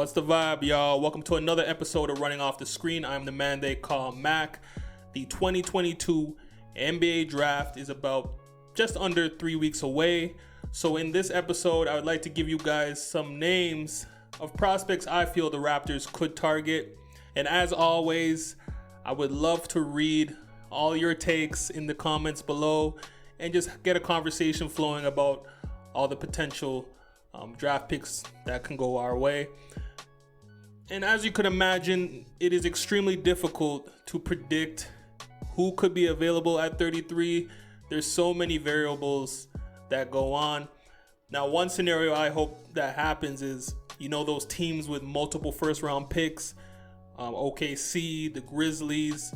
What's the vibe, y'all? Welcome to another episode of Running Off the Screen. I'm the man they call Mac. The 2022 NBA Draft is about just under 3 weeks away. So in this episode, I would like to give you guys some names of prospects I feel the Raptors could target. And as always, I would love to read all your takes in the comments below and just get a conversation flowing about all the potential draft picks that can go our way. And as you could imagine, it is extremely difficult to predict who could be available at 33. There's so many variables that go on. Now, one scenario I hope that happens is, those teams with multiple first round picks, OKC, the Grizzlies,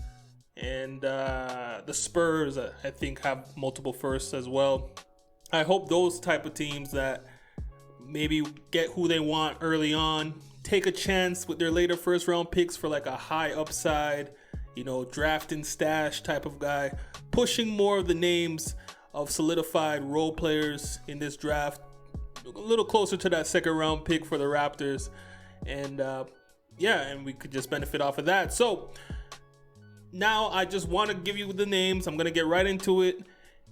and the Spurs, I think, have multiple firsts as well. I hope those type of teams that maybe get who they want early on, take a chance with their later first round picks for like a high upside, draft and stash type of guy, pushing more of the names of solidified role players in this draft, a little closer to that second round pick for the Raptors. And and we could just benefit off of that. So now I just want to give you the names. I'm going to get right into it.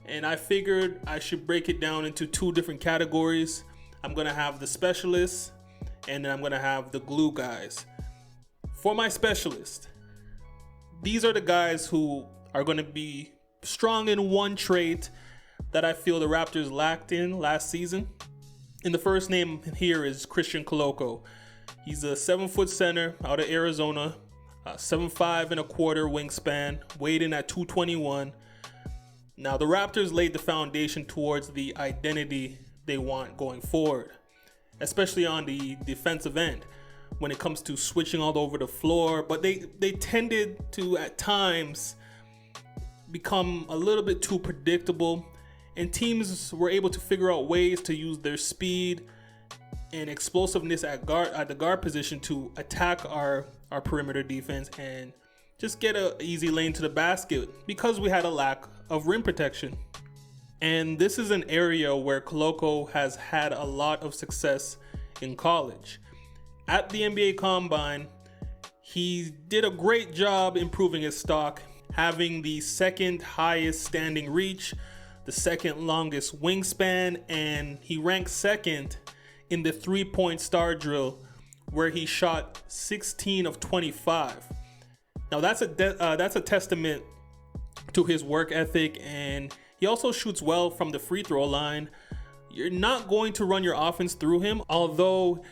And I figured I should break it down into two different categories. I'm going to have the specialists, and then I'm going to have the glue guys. For my specialist, these are the guys who are going to be strong in one trait that I feel the Raptors lacked in last season. And the first name here is Christian Koloko. He's a 7-foot center out of Arizona, 7'5" and a quarter wingspan, weighed in at 221. Now, the Raptors laid the foundation towards the identity they want going forward, especially on the defensive end when it comes to switching all over the floor. But they tended to, at times, become a little bit too predictable, and teams were able to figure out ways to use their speed and explosiveness at the guard position to attack our perimeter defense and just get an easy lane to the basket because we had a lack of rim protection. And this is an area where Koloko has had a lot of success in college. At the NBA Combine, he did a great job improving his stock, having the second highest standing reach, the second longest wingspan, and he ranked second in the 3-point star drill, where he shot 16 of 25. Now that's a testament to his work ethic, and he also shoots well from the free throw line. You're not going to run your offense through him, although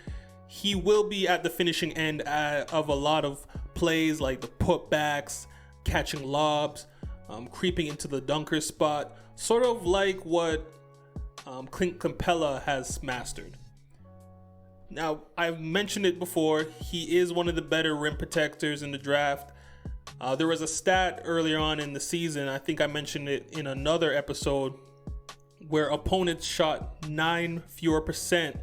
he will be at the finishing end of a lot of plays like the putbacks, catching lobs, creeping into the dunker spot, sort of like what Clint Capella has mastered. Now, I've mentioned it before, he is one of the better rim protectors in the draft. There was a stat earlier on in the season, I think I mentioned it in another episode, where opponents shot 9 fewer percent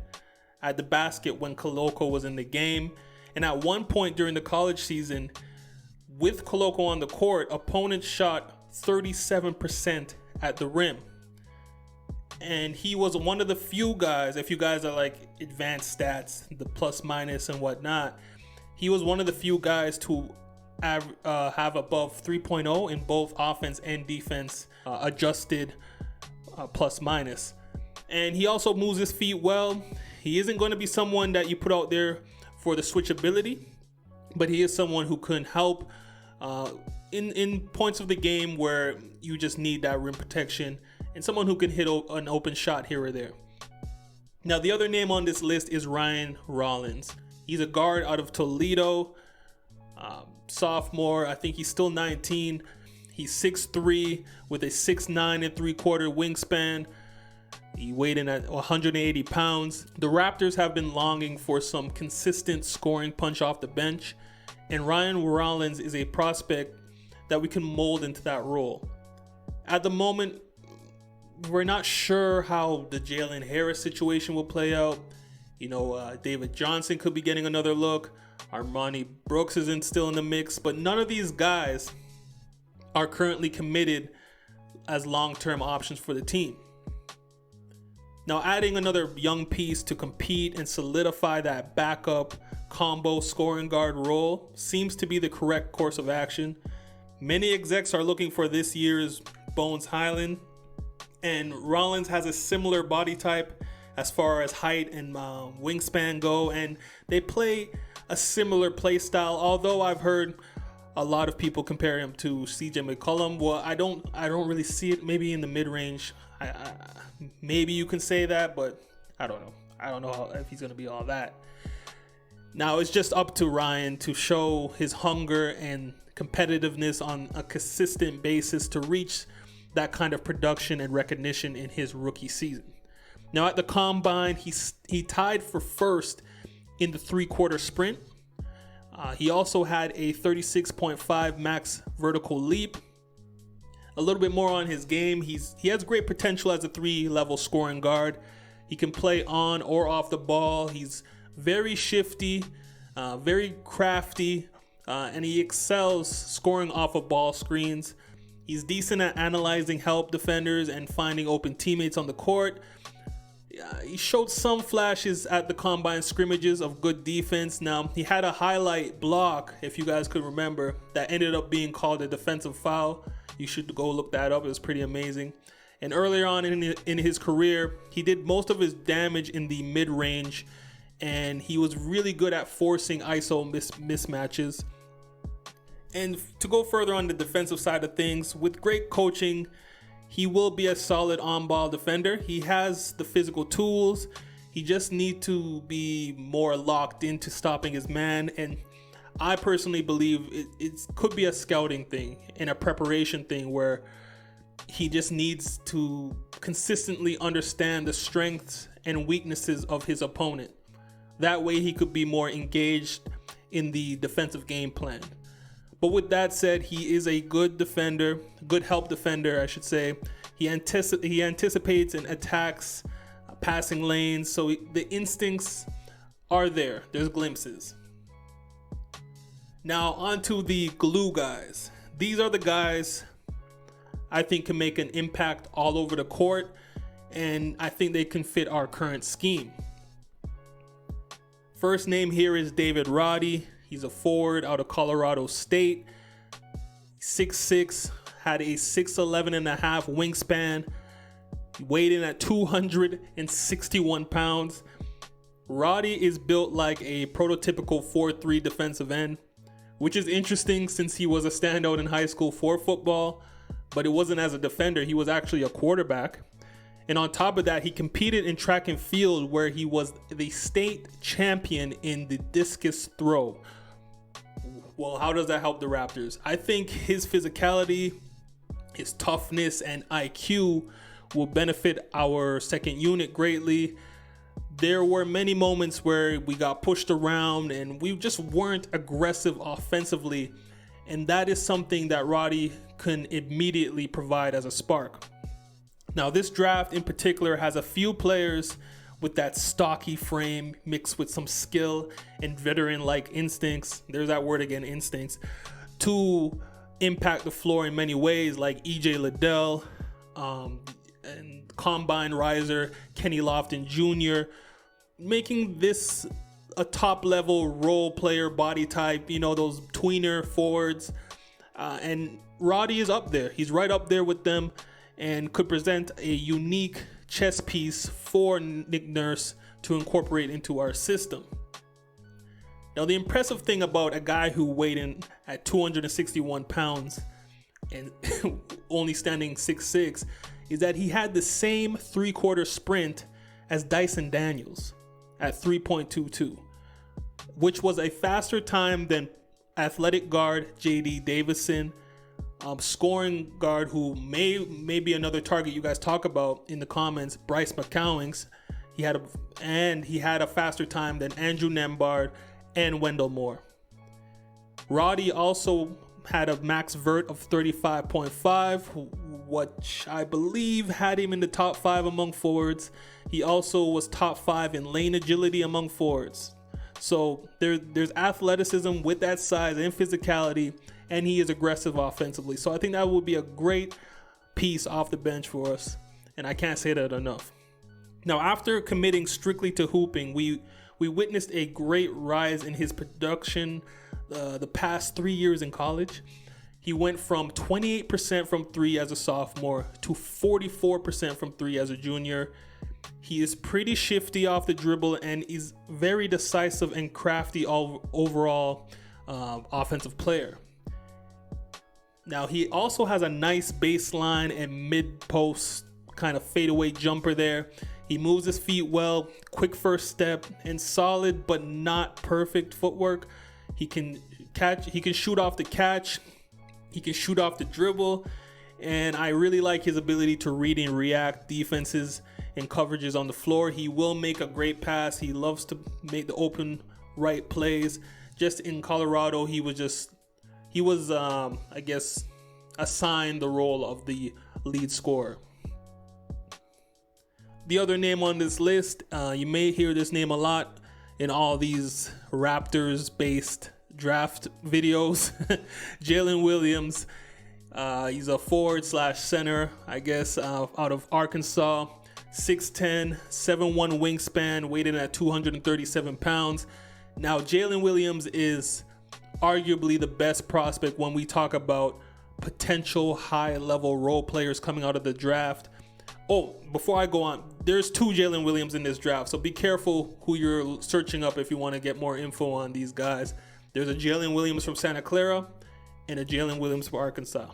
at the basket when Koloko was in the game. And at one point during the college season, with Koloko on the court, opponents shot 37% at the rim. And he was one of the few guys, if you guys are like advanced stats, the plus minus and whatnot, he was one of the few guys to have above 3.0 in both offense and defense adjusted plus minus. And he also moves his feet well. He isn't going to be someone that you put out there for the switchability, but he is someone who can help in points of the game where you just need that rim protection, and someone who can hit an open shot here or there. Now, the other name on this list is Ryan Rollins. He's a guard out of Toledo, sophomore. I think he's still 19. He's 6'3" with a 6'9" and 3/4 wingspan. He weighed in at 180 pounds. The Raptors have been longing for some consistent scoring punch off the bench, and Ryan Rollins is a prospect that we can mold into that role. At the moment, we're not sure how the Jalen Harris situation will play out. David Johnson could be getting another look. Armani Brooks isn't still in the mix, but none of these guys are currently committed as long-term options for the team. Now, adding another young piece to compete and solidify that backup combo scoring guard role seems to be the correct course of action. Many execs are looking for this year's Bones Highland, and Rollins has a similar body type as far as height and wingspan go, and they play a similar play style, although I've heard a lot of people compare him to CJ McCollum. Well, I don't really see it. Maybe in the mid-range, maybe you can say that, but I don't know. I don't know if he's going to be all that. Now, it's just up to Ryan to show his hunger and competitiveness on a consistent basis to reach that kind of production and recognition in his rookie season. Now, at the Combine, he tied for first in the three-quarter sprint. He also had a 36.5 max vertical leap. A little bit more on his game. He has great potential as a three-level scoring guard. He can play on or off the ball. He's very shifty, very crafty, and he excels scoring off of ball screens. He's decent at analyzing help defenders and finding open teammates on the court. He showed some flashes at the Combine scrimmages of good defense. Now, he had a highlight block, if you guys could remember, that ended up being called a defensive foul. You should go look that up. It was pretty amazing. And earlier on in his career, he did most of his damage in the mid-range, and he was really good at forcing ISO mismatches. And to go further on the defensive side of things, with great coaching, he will be a solid on-ball defender. He has the physical tools. He just needs to be more locked into stopping his man. And I personally believe it could be a scouting thing and a preparation thing where he just needs to consistently understand the strengths and weaknesses of his opponent. That way he could be more engaged in the defensive game plan. But with that said, he is a good defender, good help defender, I should say. He anticipates and attacks passing lanes, so the instincts are there. There's glimpses. Now, on to the glue guys. These are the guys I think can make an impact all over the court, and I think they can fit our current scheme. First name here is David Roddy. He's a forward out of Colorado State. 6'6", had a 6'11 and a half wingspan. He weighed in at 261 pounds. Roddy is built like a prototypical 4'3" defensive end, which is interesting since he was a standout in high school for football, but it wasn't as a defender. He was actually a quarterback. And on top of that, he competed in track and field where he was the state champion in the discus throw. Well, how does that help the Raptors? I think his physicality, his toughness, and IQ will benefit our second unit greatly. There were many moments where we got pushed around and we just weren't aggressive offensively. And that is something that Roddy can immediately provide as a spark. Now, this draft in particular has a few players with that stocky frame mixed with some skill and veteran-like instincts. There's that word again, instincts, to impact the floor in many ways, like EJ Liddell, and Combine riser Kenny Lofton Jr., making this a top-level role player body type, you know, those tweener forwards. And Roddy is up there. He's right up there with them and could present a unique chess piece for Nick Nurse to incorporate into our system. Now, the impressive thing about a guy who weighed in at 261 pounds and only standing 6'6" is that he had the same three-quarter sprint as Dyson Daniels at 3.22, which was a faster time than athletic guard J.D. Davison, scoring guard who may be another target you guys talk about in the comments, Bryce McCowings. He had a faster time than Andrew Nembhard and Wendell Moore. Roddy also had a max vert of 35.5, which I believe had him in the top 5 among forwards. He also was top 5 in lane agility among forwards. So there's athleticism with that size and physicality, and he is aggressive offensively. So I think that would be a great piece off the bench for us, and I can't say that enough. Now, after committing strictly to hooping, we we witnessed a great rise in his production the past 3 years in college. He went from 28% from three as a sophomore to 44% from three as a junior. He is pretty shifty off the dribble and is very decisive and crafty overall offensive player. Now, he also has a nice baseline and mid-post kind of fadeaway jumper there. He moves his feet well, quick first step, and solid but not perfect footwork. He can shoot off the catch. He can shoot off the dribble, and I really like his ability to read and react defenses and coverages on the floor. He will make a great pass. He loves to make the open right plays. Just in Colorado, he was I guess, assigned the role of the lead scorer. The other name on this list, you may hear this name a lot in all these Raptors-based draft videos. Jalen Williams. He's a forward/center, I guess, out of Arkansas. 6'10", 7'1" wingspan, weighted at 237 pounds. Now, Jalen Williams is arguably the best prospect when we talk about potential high-level role players coming out of the draft. Oh, before I go on, there's 2 Jalen Williams in this draft, so be careful who you're searching up if you want to get more info on these guys. There's a Jalen Williams from Santa Clara and a Jalen Williams from Arkansas.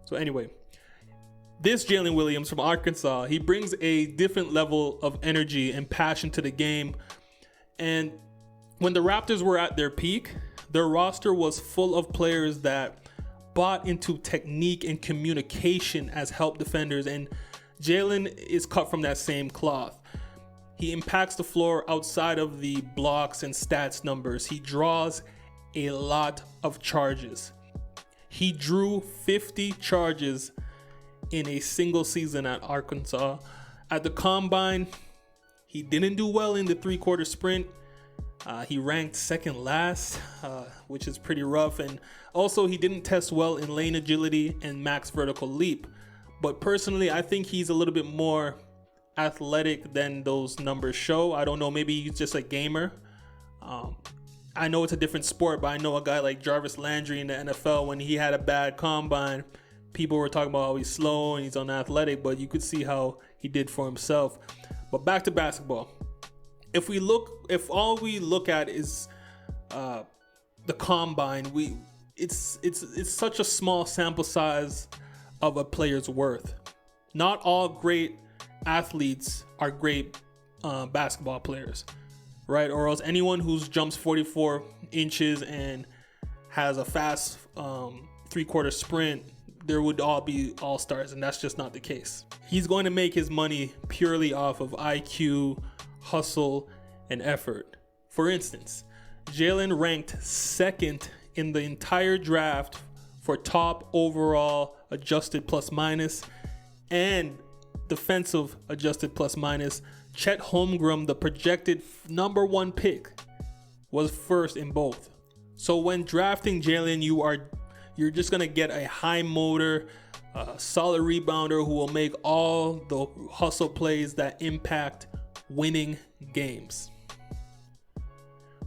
So anyway, this Jalen Williams from Arkansas, he brings a different level of energy and passion to the game. And when the Raptors were at their peak, their roster was full of players that bought into technique and communication as help defenders, and Jalen is cut from that same cloth. He impacts the floor outside of the blocks and stats numbers. He draws a lot of charges. He drew 50 charges in a single season at Arkansas. At the combine, he didn't do well in the 3-quarter sprint. He ranked second last, which is pretty rough. And also, he didn't test well in lane agility and max vertical leap. But personally, I think he's a little bit more athletic than those numbers show. I don't know, maybe he's just a gamer. I know it's a different sport, but I know a guy like Jarvis Landry in the NFL, when he had a bad combine, people were talking about how he's slow and he's unathletic, but you could see how he did for himself. But back to basketball. If all we look at is the combine, it's such a small sample size of a player's worth. Not all great athletes are great basketball players, right? Or else anyone who jumps 44 inches and has a fast 3-quarter sprint, there would all be all-stars, and that's just not the case. He's going to make his money purely off of IQ, hustle, and effort. For instance, Jalen ranked second in the entire draft for top overall adjusted plus minus and defensive adjusted plus minus. Chet Holmgren, the projected number 1 pick, was first in both. So when drafting Jalen, you're just gonna get a high motor, solid rebounder who will make all the hustle plays that impact winning games.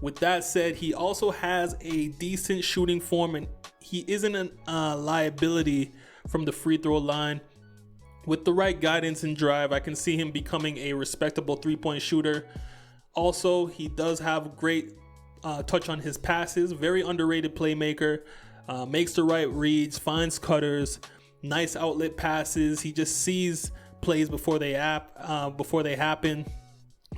With that said, he also has a decent shooting form, and he isn't a liability from the free throw line. With the right guidance and drive, I can see him becoming a respectable 3-point shooter. Also, he does have great touch on his passes, very underrated playmaker, makes the right reads, finds cutters, nice outlet passes. He just sees plays before they happen.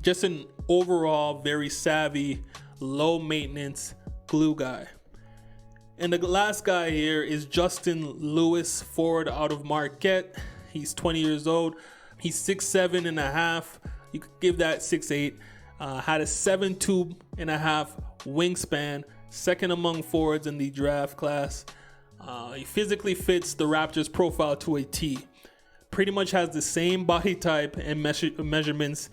Just an overall very savvy, low maintenance glue guy. And the last guy here is Justin Lewis, forward out of Marquette. He's 20 years old. He's 6'7" and a half. You could give that 6'8". Had a 7'2" and a half wingspan, second among forwards in the draft class. He physically fits the Raptors profile to a T. Pretty much has the same body type and measurements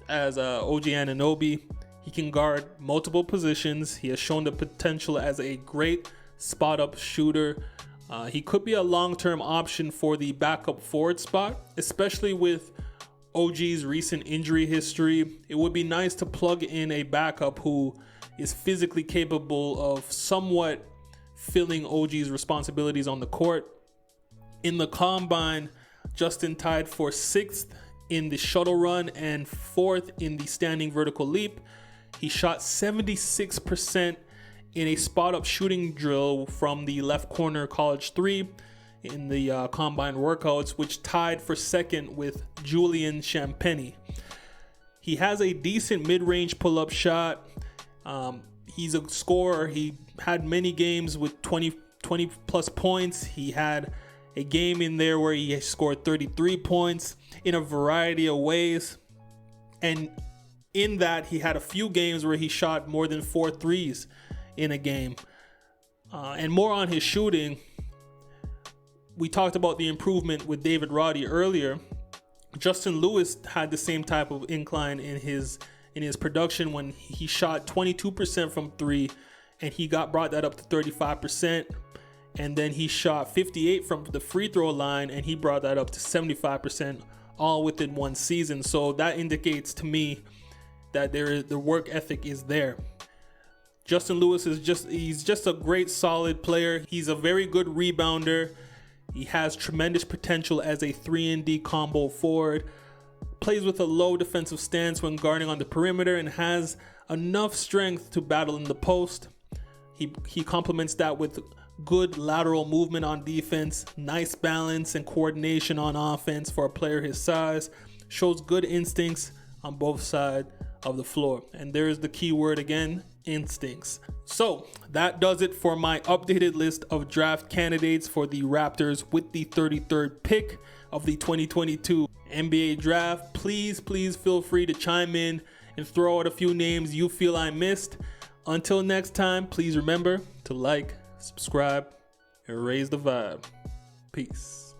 as OG Anunoby. He can guard multiple positions. He has shown the potential as a great spot-up shooter. He could be a long-term option for the backup forward spot, especially with OG's recent injury history, it would be nice to plug in a backup who is physically capable of somewhat filling OG's responsibilities on the court. In the combine, Justin tied for 6th in the shuttle run and 4th in the standing vertical leap. He shot 76% in a spot-up shooting drill from the left corner college 3 in the combine workouts, which tied for 2nd with Julian Champagny. He has a decent mid-range pull-up shot. He's a scorer. He had many games with 20 plus points. He had a game in there where he scored 33 points in a variety of ways. And in that, he had a few games where he shot more than 4 threes in a game. And more on his shooting, we talked about the improvement with David Roddy earlier. Justin Lewis had the same type of incline in his production when he shot 22% from 3, and he brought that up to 35%. And then he shot 58 from the free throw line, and he brought that up to 75%, all within one season. So that indicates to me that the work ethic is there. Justin Lewis he's just a great solid player. He's a very good rebounder. He has tremendous potential as a 3-and-D combo forward. Plays with a low defensive stance when guarding on the perimeter and has enough strength to battle in the post. He complements that with good lateral movement on defense, nice balance and coordination on offense for a player his size, shows good instincts on both sides of the floor. And there's the key word again, instincts. So that does it for my updated list of draft candidates for the Raptors with the 33rd pick of the 2022 NBA draft. Please feel free to chime in and throw out a few names you feel I missed. Until next time, please remember to like, subscribe, and raise the vibe. Peace.